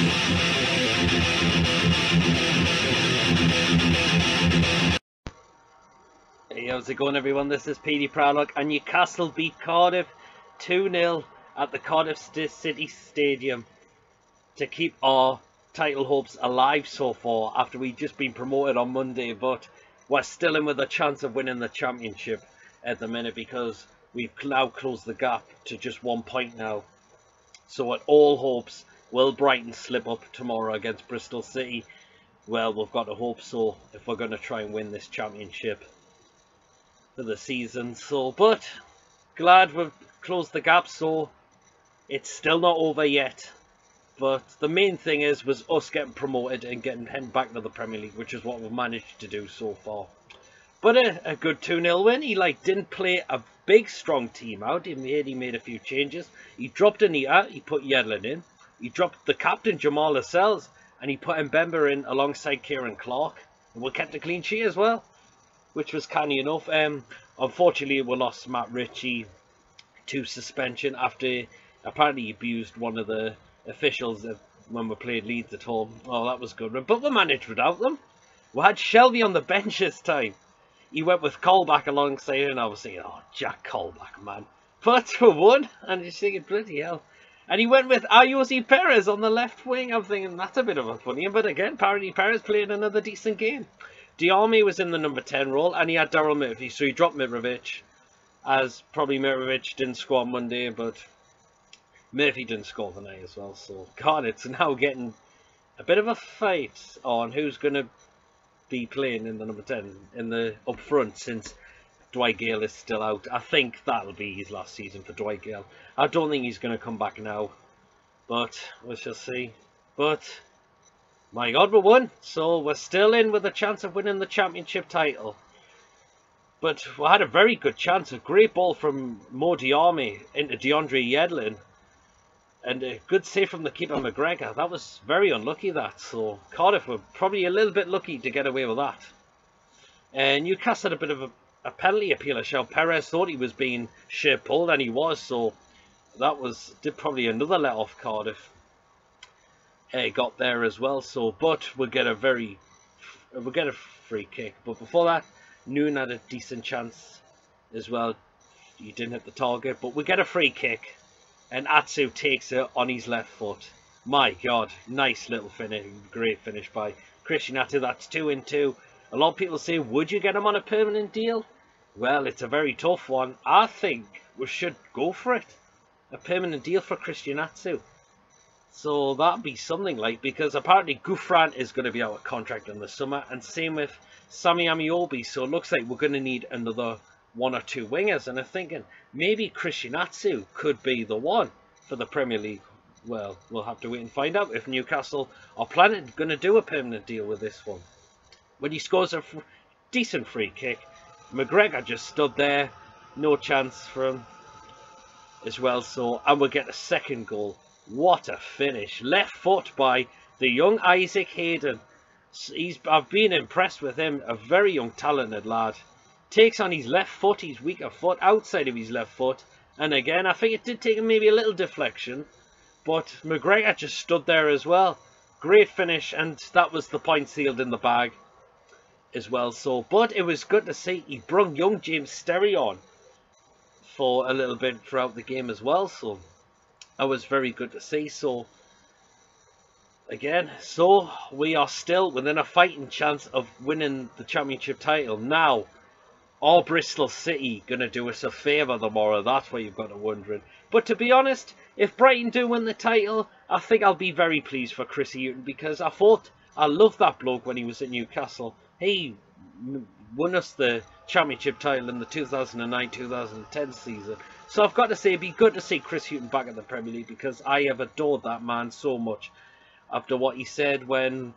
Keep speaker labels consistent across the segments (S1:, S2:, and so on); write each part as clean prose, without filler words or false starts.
S1: Hey, how's it going everyone? This is PD Prologue, and Newcastle beat Cardiff 2-0 at the Cardiff City Stadium to keep our title hopes alive so far after we've just been promoted on Monday, but we're still in with a chance of winning the championship at the minute because we've now closed the gap to just 1 point now. So at all hopes, will Brighton slip up tomorrow against Bristol City? Well, we've got to hope so if we're going to try and win this championship for the season. So, but glad we've closed the gap, so it's still not over yet. But the main thing was us getting promoted and heading back to the Premier League, which is what we've managed to do so far. But a good 2-0 win. He didn't play a big strong team out. He made a few changes. He dropped Anita, he put Yedlin in. He dropped the captain Jamal Lascelles and he put Mbemba in alongside Kieran Clark. And we kept a clean sheet as well, which was canny enough. Unfortunately, we lost Matt Ritchie to suspension after apparently he abused one of the officials when we played Leeds at home. Oh, that was good. But we managed without them. We had Shelby on the bench this time. He went with Colback alongside, and I was thinking, oh, Jack Colback, man. But we won, and you're thinking, bloody hell. And he went with Ayoze Perez on the left wing. I'm thinking, that's a bit of a funny one. But again, apparently Perez played another decent game. Diarmi was in the number 10 role, and he had Daryl Murphy, so he dropped Mitrovic, as probably Mitrovic didn't score on Monday, but Murphy didn't score tonight as well. So God, it's now getting a bit of a fight on who's going to be playing in the number 10 in the up front, since Dwight Gale is still out. I think that'll be his last season for Dwight Gale. I don't think he's going to come back now, but we shall see. But my God, we won, so we're still in with a chance of winning the championship title. But we had a very good chance, a great ball from Mo Diarmi into DeAndre Yedlin, and a good save from the keeper McGregor. That was very unlucky, that. So Cardiff were probably a little bit lucky to get away with that. And Newcastle had a bit of a penalty appeal. Ashel Perez thought he was being sheer pulled, and he was, so that did probably another let off Cardiff. Got there as well, so but we'll get a free kick. But before that, Noon had a decent chance as well. He didn't hit the target, but we get a free kick, and Atsu takes it on his left foot. My God, nice little finish, great finish by Christian Atsu. That's 2-2. A lot of people say, would you get him on a permanent deal? Well, it's a very tough one. I think we should go for it. A permanent deal for Christian Atsu. So that'd be something like, because apparently Gouffran is going to be out of contract in the summer, and same with Sami Amiobi. So it looks like we're going to need another 1 or 2 wingers, and I'm thinking maybe Christian Atsu could be the one for the Premier League. Well, we'll have to wait and find out if Newcastle are planning going to do a permanent deal with this one. When he scores a decent free kick, McGregor just stood there, no chance for him as well. So, and we'll get a second goal. What a finish. Left foot by the young Isaac Hayden. I've been impressed with him. A very young, talented lad. Takes on his left foot, his weaker foot, outside of his left foot. And again, I think it did take him maybe a little deflection. But McGregor just stood there as well. Great finish, and that was the point sealed in the bag as well. So, but it was good to see he brought young James Sterry on for a little bit throughout the game as well. So that was very good to see. So again, so we are still within a fighting chance of winning the championship title. Now, are Bristol City going to do us a favour tomorrow? That's what you've got to wondering. But to be honest, if Brighton do win the title, I think I'll be very pleased for Chrissy Hughton, because I loved that bloke when he was at Newcastle. He won us the championship title in the 2009-2010 season. So I've got to say, it'd be good to see Chris Hughton back in the Premier League, because I have adored that man so much after what he said when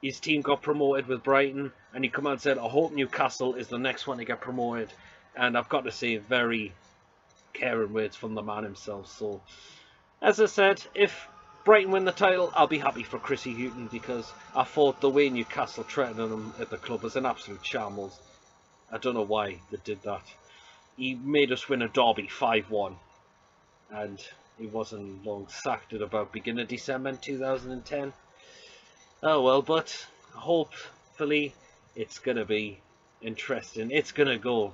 S1: his team got promoted with Brighton, and he come out and said, I hope Newcastle is the next one to get promoted. And I've got to say, very caring words from the man himself. So, as I said, if Brighton win the title, I'll be happy for Chrissy Hughton, because I thought the way Newcastle treated him at the club was an absolute shambles. I don't know why they did that. He made us win a derby 5-1, and he wasn't long sacked at about beginning of December in 2010. Oh well, but hopefully it's going to be interesting. It's going to go.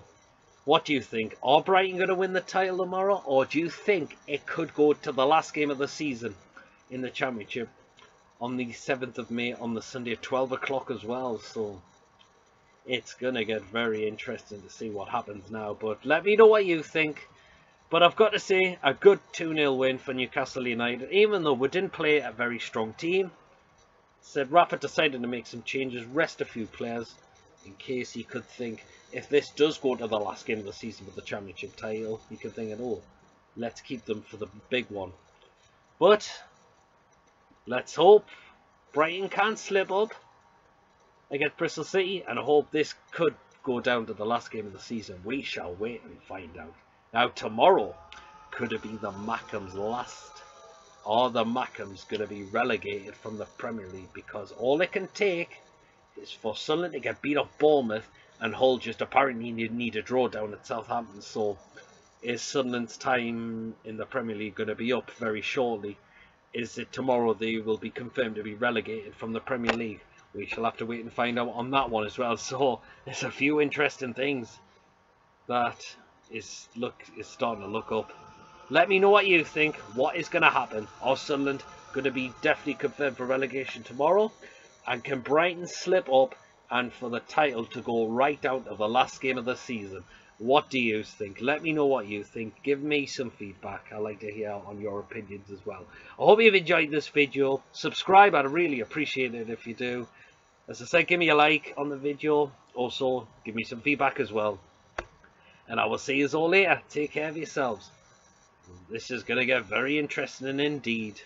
S1: What do you think? Are Brighton going to win the title tomorrow? Or do you think it could go to the last game of the season in the Championship on the 7th of May on the Sunday at 12 o'clock as well? So it's going to get very interesting to see what happens now. But let me know what you think. But I've got to say, a good 2-0 win for Newcastle United. Even though we didn't play a very strong team. Said Rafa decided to make some changes, rest a few players. In case he could think, if this does go to the last game of the season with the Championship title, he could think, oh, let's keep them for the big one. But let's hope Brighton can't slip up against Bristol City, and I hope this could go down to the last game of the season. We shall wait and find out. Now tomorrow, could it be the Mackems last? Are the Mackems going to be relegated from the Premier League? Because all it can take is for Sunderland to get beat off Bournemouth, and Hull just apparently need a draw down at Southampton. So is Sunderland's time in the Premier League going to be up very shortly? Is it tomorrow they will be confirmed to be relegated from the Premier League? We shall have to wait and find out on that one as well. So there's a few interesting things that is starting to look up. Let me know what you think. What is going to happen? Are Sunderland going to be definitely confirmed for relegation tomorrow? And can Brighton slip up and for the title to go right down to the last game of the season? What do you think? Let me know what you think. Give me some feedback. I'd like to hear on your opinions as well. I hope you've enjoyed this video. Subscribe. I'd really appreciate it if you do. As I said, give me a like on the video. Also, give me some feedback as well. And I will see you all later. Take care of yourselves. This is going to get very interesting indeed.